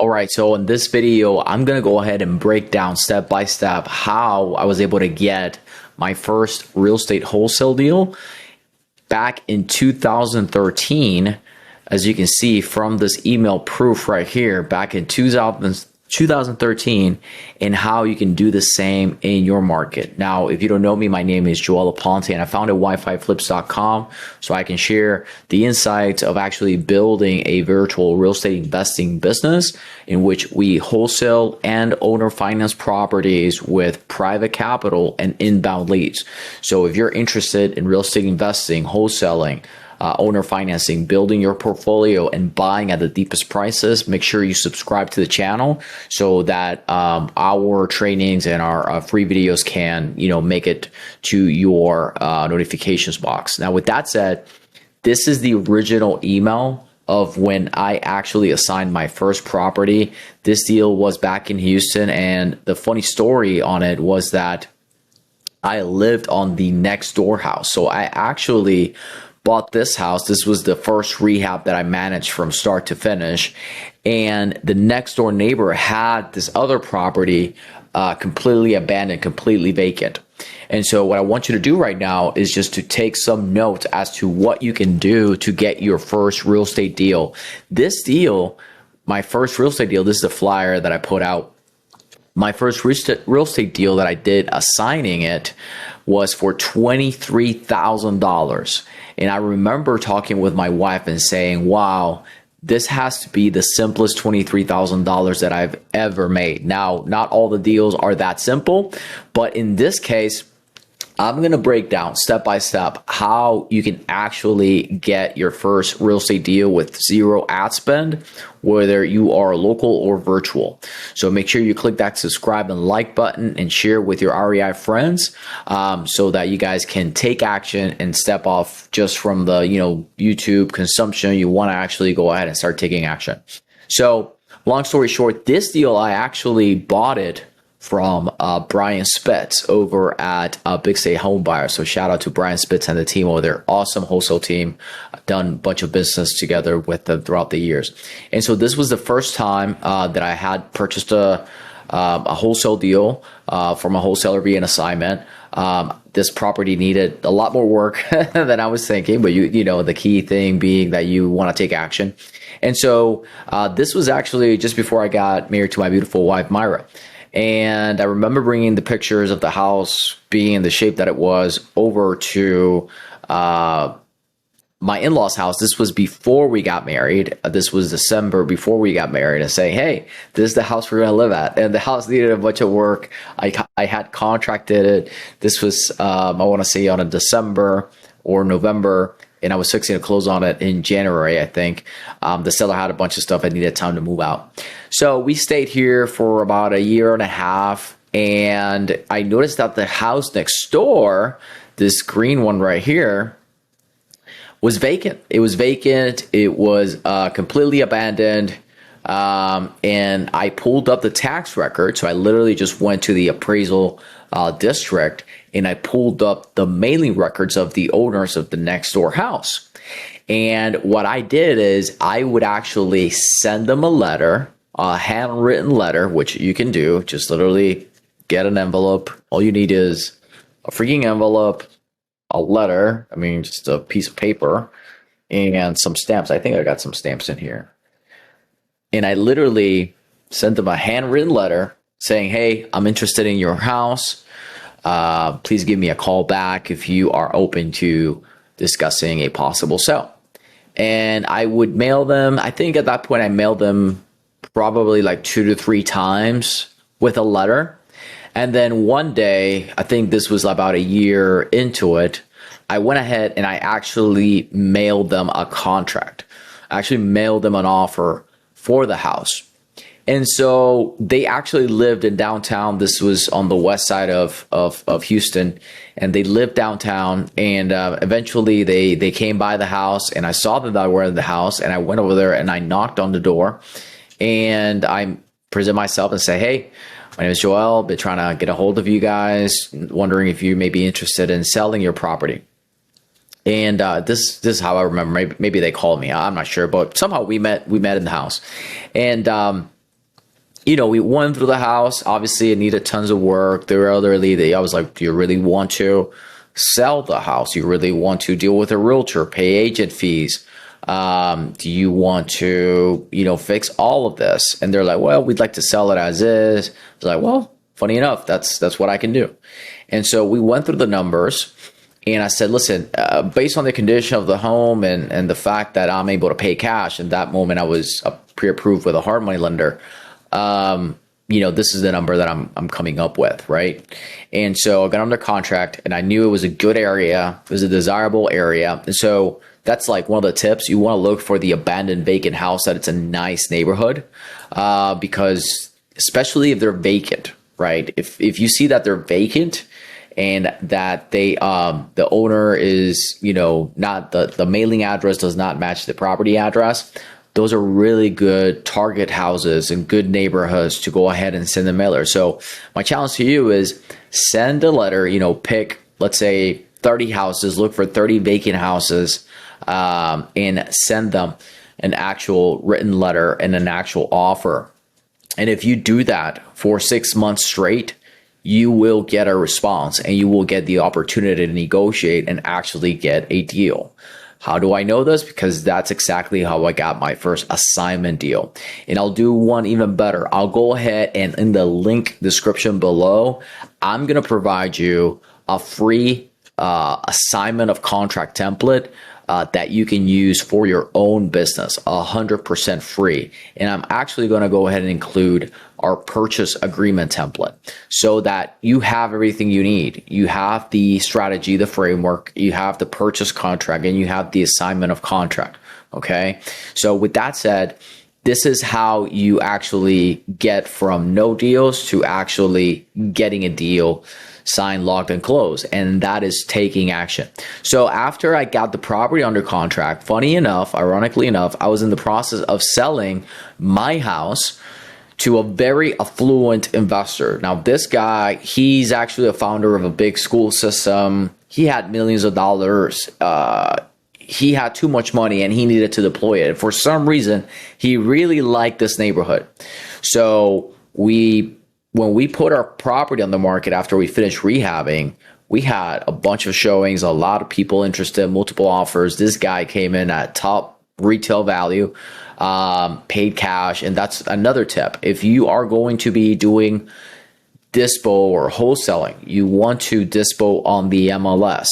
All right, so in this video, I'm gonna go ahead and break down step by step how I was able to get my first real estate wholesale deal back in 2013. As you can see from this email proof right here, back in 2013, and how you can do the same in your market. Now, if you don't know me, my name is Joel Aponte, and I founded WiFiFlips.com so I can share the insights of actually building a virtual real estate investing business in which we wholesale and owner finance properties with private capital and inbound leads. So if you're interested in real estate investing, wholesaling, owner financing, building your portfolio, and buying at the deepest prices, make sure you subscribe to the channel so that our trainings and our free videos can, make it to your notifications box. Now, with that said, this is the original email of when I actually assigned my first property. This deal was back in Houston, and the funny story on it was that I lived on the next door house. So I actually bought this house. This was the first rehab that I managed from start to finish. And the next door neighbor had this other property completely abandoned, completely vacant. And so what I want you to do right now is just to take some notes as to what you can do to get your first real estate deal. This deal, my first real estate deal, this is the flyer that I put out. My first real estate deal that I did assigning it was for $23,000. And I remember talking with my wife and saying, wow, this has to be the simplest $23,000 that I've ever made. Now, not all the deals are that simple, but in this case, I'm going to break down step by step how you can actually get your first real estate deal with zero ad spend, whether you are local or virtual. So make sure you click that subscribe and like button and share with your REI friends so that you guys can take action and step off just from the YouTube consumption. You want to actually go ahead and start taking action. So long story short, this deal, I actually bought it from Brian Spitz over at Big State Home Buyer. So shout out to Brian Spitz and the team over there. Awesome wholesale team. I've done a bunch of business together with them throughout the years. And so this was the first time that I had purchased a wholesale deal from a wholesaler via an assignment. This property needed a lot more work than I was thinking, but the key thing being that you want to take action. And so this was actually just before I got married to my beautiful wife, Myra. And I remember bringing the pictures of the house being in the shape that it was over to my in-laws' house. This was before we got married. This was December before we got married, and saying, hey, this is the house we're going to live at. And the house needed a bunch of work. I had contracted it. This was, I want to say, on a December or November. And I was fixing to close on it in January, I think. The seller had a bunch of stuff. I needed time to move out. So we stayed here for about a year and a half. And I noticed that the house next door, this green one right here, was vacant. It was vacant. It was completely abandoned. And I pulled up the tax record. So I literally just went to the appraisal district, and I pulled up the mailing records of the owners of the next door house. And what I did is I would actually send them a letter, a handwritten letter, which you can do. Just literally get an envelope. All you need is a freaking envelope, a letter, just a piece of paper, and some stamps. I think I got some stamps in here. And I literally sent them a handwritten letter saying, hey, I'm interested in your house. Please give me a call back if you are open to discussing a possible sale. And I would mail them. I think at that point I mailed them probably like 2 to 3 times with a letter. And then one day, I think this was about a year into it, I went ahead and I actually mailed them a contract. I actually mailed them an offer for the house. And so they actually lived in downtown. This was on the west side of Houston, and they lived downtown. And eventually they came by the house, and I saw that they were in the house, and I went over there and I knocked on the door, and I present myself and say, hey, my name is Joel. Been trying to get a hold of you guys, wondering if you may be interested in selling your property. And this is how I remember. Maybe they called me. I'm not sure, but somehow we met in the house. And we went through the house. Obviously, it needed tons of work. They were elderly. I was like, do you really want to sell the house? You really want to deal with a realtor, pay agent fees? Do you want to, fix all of this? And they're like, well, we'd like to sell it as is. I was like, well, funny enough, that's what I can do. And so we went through the numbers, and I said, listen, based on the condition of the home and the fact that I'm able to pay cash, in that moment I was pre-approved with a hard money lender. This is the number that I'm coming up with, right? And so I got under contract, and I knew it was a good area. It was a desirable area. And so that's like one of the tips. You want to look for the abandoned vacant house that it's a nice neighborhood, because especially if they're vacant, right? If you see that they're vacant and that the owner is, not the mailing address does not match the property address, those are really good target houses and good neighborhoods to go ahead and send a mailer. So my challenge to you is send a letter, pick, let's say 30 houses, look for 30 vacant houses, and send them an actual written letter and an actual offer. And if you do that for 6 months straight, you will get a response, and you will get the opportunity to negotiate and actually get a deal. How do I know this? Because that's exactly how I got my first assignment deal. And I'll do one even better. I'll go ahead and in the link description below, I'm going to provide you a free assignment of contract template that you can use for your own business, 100% free. And I'm actually going to go ahead and include our purchase agreement template so that you have everything you need. You have the strategy, the framework, you have the purchase contract, and you have the assignment of contract. Okay. So with that said, this is how you actually get from no deals to actually getting a deal signed, locked, and closed. And that is taking action. So after I got the property under contract, funny enough, ironically enough, I was in the process of selling my house to a very affluent investor. Now, this guy, he's actually a founder of a big school system. He had millions of dollars. He had too much money and he needed to deploy it. For some reason, he really liked this neighborhood. So when we put our property on the market after we finished rehabbing, we had a bunch of showings, a lot of people interested, multiple offers. This guy came in at top retail value, paid cash. And that's another tip. If you are going to be doing dispo or wholesaling, you want to dispo on the MLS.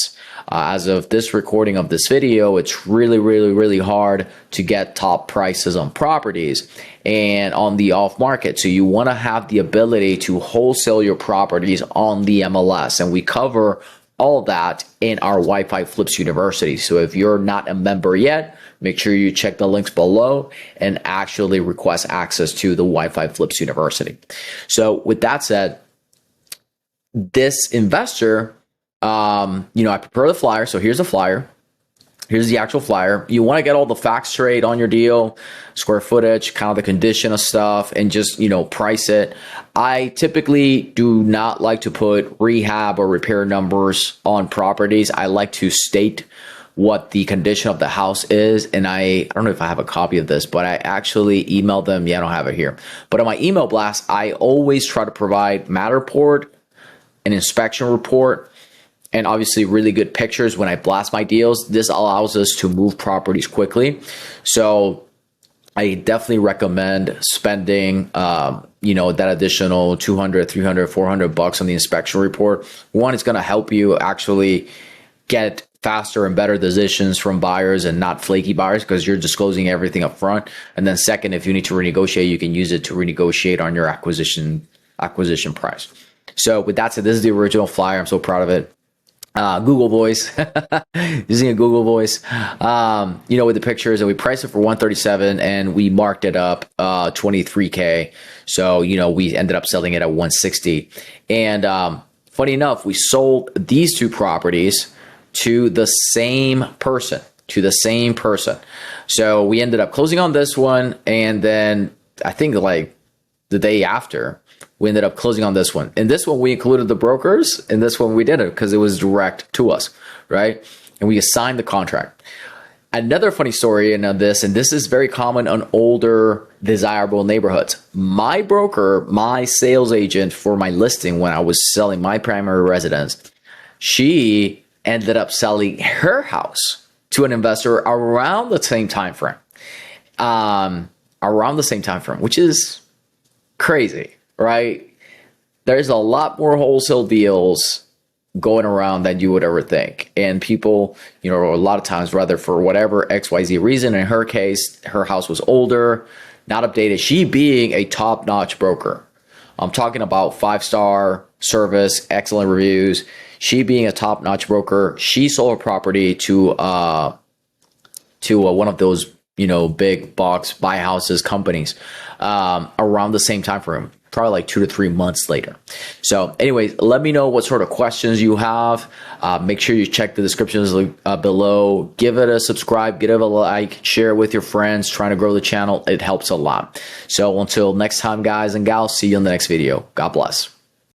As of this recording of this video, it's really, really, really hard to get top prices on properties and on the off market. So you want to have the ability to wholesale your properties on the MLS. And we cover all that in our WiFiFlips University. So if you're not a member yet, make sure you check the links below and actually request access to the WiFiFlips University. So with that said, this investor, I prepare the flyer. So here's the flyer. Here's the actual flyer. You want to get all the facts straight on your deal, square footage, kind of the condition of stuff, and just, price it. I typically do not like to put rehab or repair numbers on properties. I like to state what the condition of the house is. And I don't know if I have a copy of this, but I actually emailed them. Yeah, I don't have it here. But on my email blast, I always try to provide Matterport, an inspection report, and obviously really good pictures when I blast my deals. This allows us to move properties quickly. So I definitely recommend spending, that additional 200, 300, 400 bucks on the inspection report. One, it's going to help you actually get faster and better decisions from buyers and not flaky buyers because you're disclosing everything up front. And then second, if you need to renegotiate, you can use it to renegotiate on your acquisition price. So with that said, this is the original flyer. I'm so proud of it. Google Voice, using a Google Voice, with the pictures, and we priced it for 137 and we marked it up, 23K. So, we ended up selling it at 160. And, funny enough, we sold these two properties to the same person, So we ended up closing on this one. And then I think like the day after, we ended up closing on this one. In this one, we included the brokers. In this one, we didn't because it was direct to us, right? And we assigned the contract. Another funny story in this, and this is very common on older, desirable neighborhoods. My broker, my sales agent for my listing when I was selling my primary residence, she ended up selling her house to an investor around the same time frame. Which is crazy, right? There's a lot more wholesale deals going around than you would ever think. And people, a lot of times, rather for whatever XYZ reason, in her case, her house was older, not updated. She being a top-notch broker. I'm talking about 5-star service, excellent reviews. She being a top-notch broker, she sold her property to one of those, big box buy houses companies around the same time frame, probably like 2 to 3 months later. So anyways, let me know what sort of questions you have. Make sure you check the descriptions below. Give it a subscribe, give it a like, share it with your friends, trying to grow the channel. It helps a lot. So until next time, guys and gals, see you in the next video. God bless.